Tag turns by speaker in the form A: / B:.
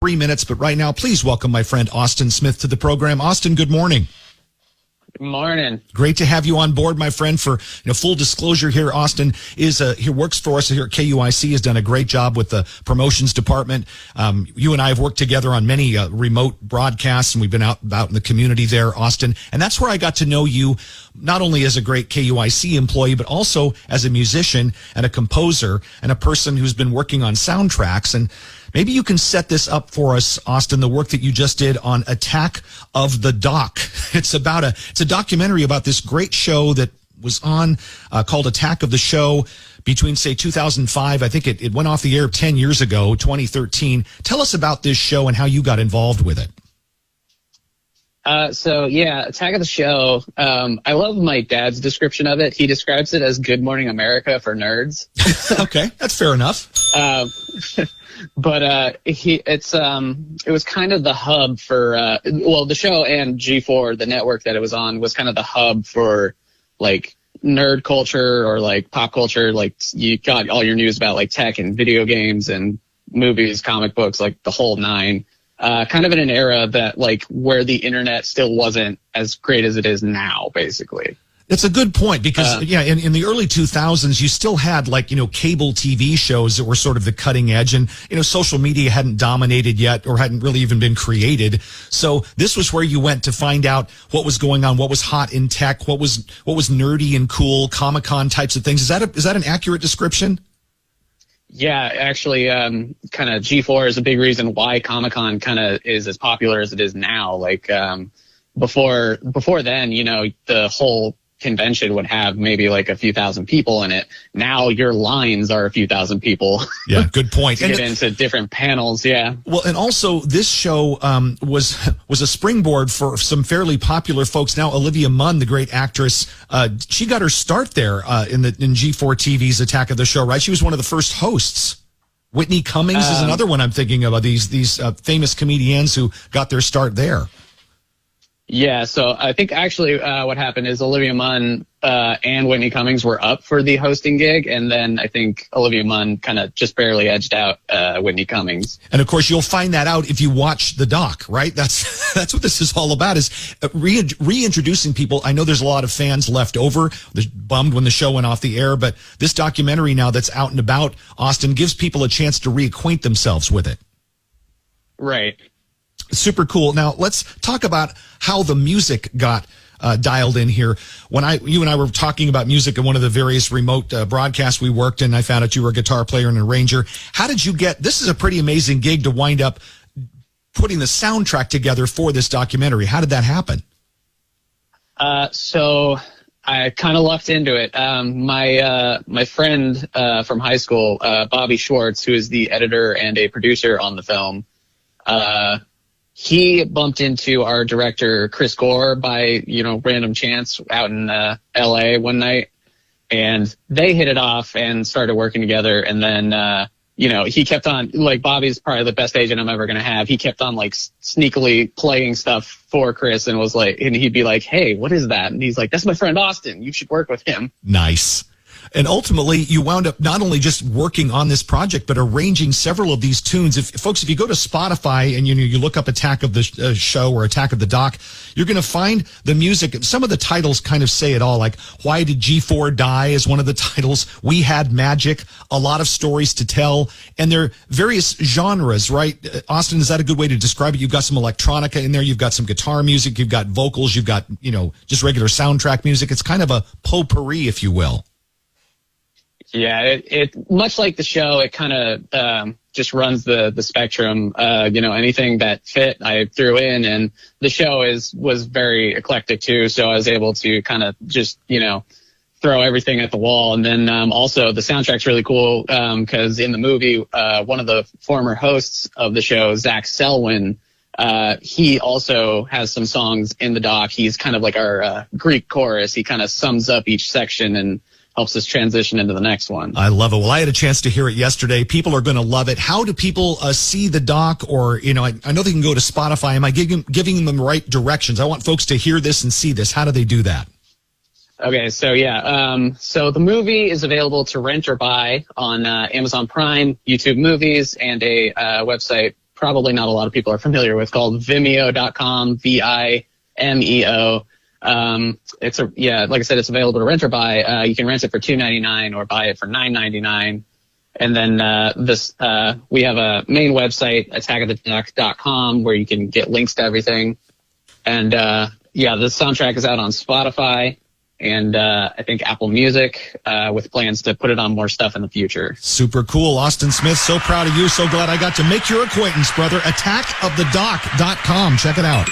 A: 3 minutes, but right now, please welcome my friend Austin Smith to the program. Austin, good morning.
B: Good morning.
A: Great to have you on board, my friend. For full disclosure here, Austin is he works for us here at KUIC, has done a great job with the promotions department. You and I have worked together on many remote broadcasts, and we've been out in the community there, Austin. And that's where I got to know you, not only as a great KUIC employee, but also as a musician and a composer and a person who's been working on soundtracks. And maybe you can set this up for us, Austin, the work that you just did on Attack of the Doc. It's a documentary about this great show that was on called Attack of the Show between, say, 2005. I think it went off the air 10 years ago, 2013. Tell us about this show and how you got involved with it.
B: Attack of the Show. I love my dad's description of it. He describes it as Good Morning America for nerds.
A: Okay, that's fair enough.
B: But it was kind of the hub for the show, and G4, the network that it was on, was kind of the hub for like nerd culture or like pop culture. Like you got all your news about like tech and video games and movies, comic books, like the whole nine. Kind of in an era that like where the internet still wasn't as great as it is now, basically.
A: That's a good point because, in the early 2000s, you still had like, cable TV shows that were sort of the cutting edge, and, social media hadn't dominated yet or hadn't really even been created. So this was where you went to find out what was going on, what was hot in tech, what was nerdy and cool, Comic-Con types of things. Is that an accurate description?
B: Yeah, actually, kind of G4 is a big reason why Comic-Con kind of is as popular as it is now. Like, before then, the whole convention would have maybe like a few thousand people in it. Now your lines are a few thousand people.
A: Yeah, good point.
B: to get into different panels. Yeah.
A: Well, and also this show was a springboard for some fairly popular folks. Now Olivia Munn, the great actress, she got her start there in G4 TV's Attack of the Show, right? She was one of the first hosts. Whitney Cummings is another one I'm thinking of, these famous comedians who got their start there.
B: Yeah, so I think actually what happened is Olivia Munn and Whitney Cummings were up for the hosting gig, and then I think Olivia Munn kind of just barely edged out Whitney Cummings.
A: And of course, you'll find that out if you watch the doc, right? That's what this is all about, is reintroducing people. I know there's a lot of fans left over, they're bummed when the show went off the air, but this documentary now that's out and about, Austin, gives people a chance to reacquaint themselves with it.
B: Right.
A: Super cool. Now let's talk about how the music got dialed in here. When you and I were talking about music in one of the various remote broadcasts we worked in, I found out you were a guitar player and an arranger. How did you this is a pretty amazing gig to wind up putting the soundtrack together for this documentary. How did that happen?
B: So I kind of lucked into it. My friend from high school, Bobby Schwartz, who is the editor and a producer on the film, he bumped into our director, Chris Gore, by, random chance out in LA one night, and they hit it off and started working together. And then, he kept on, like, Bobby's probably the best agent I'm ever going to have. He kept on, like, sneakily playing stuff for Chris and was like, and he'd be like, hey, what is that? And he's like, that's my friend Austin. You should work with him.
A: Nice. And ultimately, you wound up not only just working on this project, but arranging several of these tunes. If you go to Spotify and you look up Attack of the Show or Attack of the Doc, you're going to find the music. Some of the titles kind of say it all, like Why Did G4 Die is one of the titles. We Had Magic, a lot of stories to tell. And they're various genres, right? Austin, is that a good way to describe it? You've got some electronica in there. You've got some guitar music. You've got vocals. You've got, just regular soundtrack music. It's kind of a potpourri, if you will.
B: Yeah, it much like the show, it kind of just runs the spectrum. Anything that fit, I threw in, and the show was very eclectic too. So I was able to kind of just throw everything at the wall. And then also the soundtrack's really cool because in the movie, one of the former hosts of the show, Zach Selwyn, he also has some songs in the doc. He's kind of like our Greek chorus. He kind of sums up each section and helps us transition into the next one.
A: I love it. Well, I had a chance to hear it yesterday. People are going to love it. How do people see the doc? Or, I know they can go to Spotify. Am I giving them the right directions? I want folks to hear this and see this. How do they do that?
B: Okay, so so the movie is available to rent or buy on Amazon Prime, YouTube Movies, and a website probably not a lot of people are familiar with, called Vimeo.com, Vimeo. Like I said, it's available to rent or buy. You can rent it for $2.99 or buy it for $9.99. And then we have a main website, attackoftheduck.com, where you can get links to everything. And the soundtrack is out on Spotify and I think Apple Music, with plans to put it on more stuff in the future.
A: Super cool. Austin Smith, so proud of you. So glad I got to make your acquaintance, brother. Attackofthedock.com. Check it out.